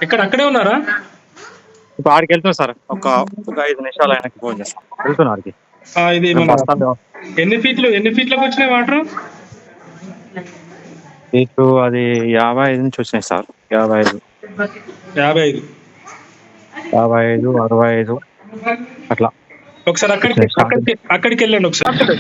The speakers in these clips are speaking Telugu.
ఇక్కడ అక్కడే ఉన్నారా? ఇప్పుడు ఆడికి వెళ్తున్నా సార్. ఒక 5 నిమిషాలు ఆయనకి ఫోన్ చేస్తాను. వెళ్తున్నా ఆడికి. ఇది మేము మన బస్ స్టాండ్ ఎన్ని ఫీట్లకు వచ్చినాయి వాటర్? మీకు అది 55 నుంచి వచ్చినాయి సార్. 55, 55. 55, 65 అట్లా ఒకసారి అక్కడికి వచ్చినాయి స్టార్ట్. అక్కడికి అక్కడికి వెళ్ళండి ఒకసారి.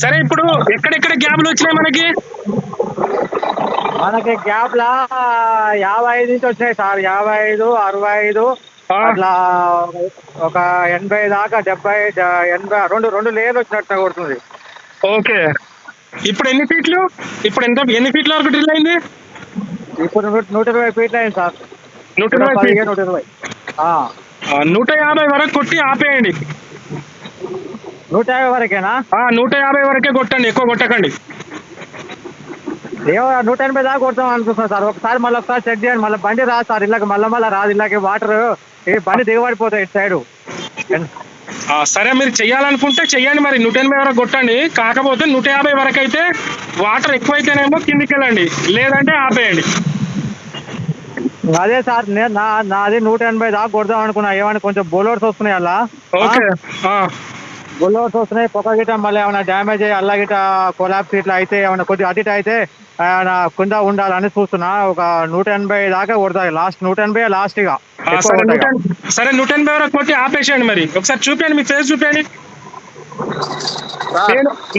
సరే, ఇప్పుడు ఎక్కడెక్కడ గ్యాప్లు వచ్చినాయి మనకి? మనకి గ్యాప్ లా 55 నుంచి వచ్చినాయి సార్. 55, 65 అట్లా ఒక 80 దాకా, 70, 82 రెండు లేయర్లు వచ్చినట్టు కొడుతుంది. ఓకే, ఇప్పుడు ఎన్ని ఫీట్లు? ఇప్పుడు ఎన్ని ఫీట్ల వరకు డ్రిల్ అయింది? ఇప్పుడు 120 ఫీట్లు అయింది సార్. 120 ఫీట్. 120. 150 వరకు కొట్టి ఆపేయండి. 150 వరకేనా? 150 వరకే కొట్టండి, ఎక్కువ కొట్టకండి. 180 దాకా కొడతాం అనుకుంటున్నాం సార్. ఒకసారి మళ్ళీ చెక్ చేయండి. మళ్ళీ బండి రాదు సార్ ఇళ్ళకి, మళ్ళీ రాదు ఇళ్ళకి. వాటర్ ఈ బండి దిగబడిపోతాయి ఇటు సైడు. సరే, మీరు చెయ్యాలనుకుంటే చెయ్యండి, మరి 180 వరకు కొట్టండి. కాకపోతే 150 వరకు అయితే వాటర్ ఎక్కువైతేనేమో కిందికి వెళ్ళండి, లేదంటే ఆపేయండి. అదే సార్, నాది 180 దాకా కొడదాం అనుకున్నా. ఏమన్నా కొంచెం బోలోడ్స్ వస్తున్నాయి అలా. ఓకే, బోలోడ్స్ వస్తున్నాయి, పొగ గిట్ట మళ్ళీ ఏమైనా డ్యామేజ్ అయ్యి అల్లా గిట్ట కొలాప్స్ ఇట్లా అయితే ఏమైనా కొద్దిగా అటు ఇటు అయితే కింద ఉండాలని చూస్తున్నా. ఒక 180 దాకా కొడతాయి లాస్ట్. 180 లాస్ట్ ఇక. సరే, 180 వరకు కొట్టి ఆపేసేయండి. మరి ఒకసారి చూపించండి, మీ ఫేస్ చూపించండి.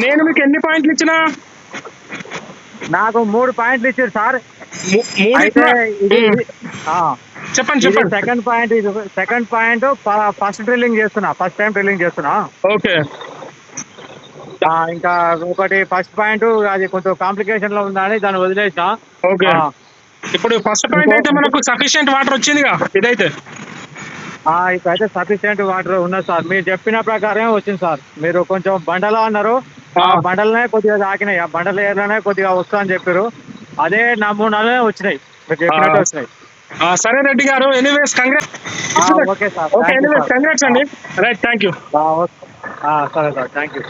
నేను మీకు ఎన్ని పాయింట్లు ఇచ్చినా? నాకు 3 పాయింట్లు ఇచ్చారు సార్. చెప్పండి. సెకండ్ పాయింట్ ఫస్ట్ డ్రిల్లింగ్ చేస్తున్నా, ఫస్ట్ టైం డ్రిల్లింగ్ చేస్తున్నా. ఓకే, ఇంకా ఒకటి ఫస్ట్ పాయింట్ అది కొంచెం కాంప్లికేషన్ లో ఉందని దాన్ని వదిలేసా. ఓకే, ఇప్పుడు ఫస్ట్ పాయింట్ అయితే మనకు సఫిషియెంట్ వాటర్ వచ్చిందిగా. ఇదైతే ఇప్పుడైతే సఫిషియెంట్ వాటర్ ఉన్నది సార్. మీరు చెప్పిన ప్రకారం వచ్చింది సార్. మీరు కొంచెం బండలో అన్నారు, బండలనే కొద్దిగా తాకినాయి. ఆ బండల ఏర్లోనే కొద్దిగా వస్తా అని చెప్పారు. అదే నమూనాలే వచ్చినాయి, మీరు చెప్పినట్టు వచ్చినాయి. సరే రెడ్డి గారు, anyways congrats. Okay sir, congrats అండి. Right, thank you. సరే సార్, థ్యాంక్ యూ.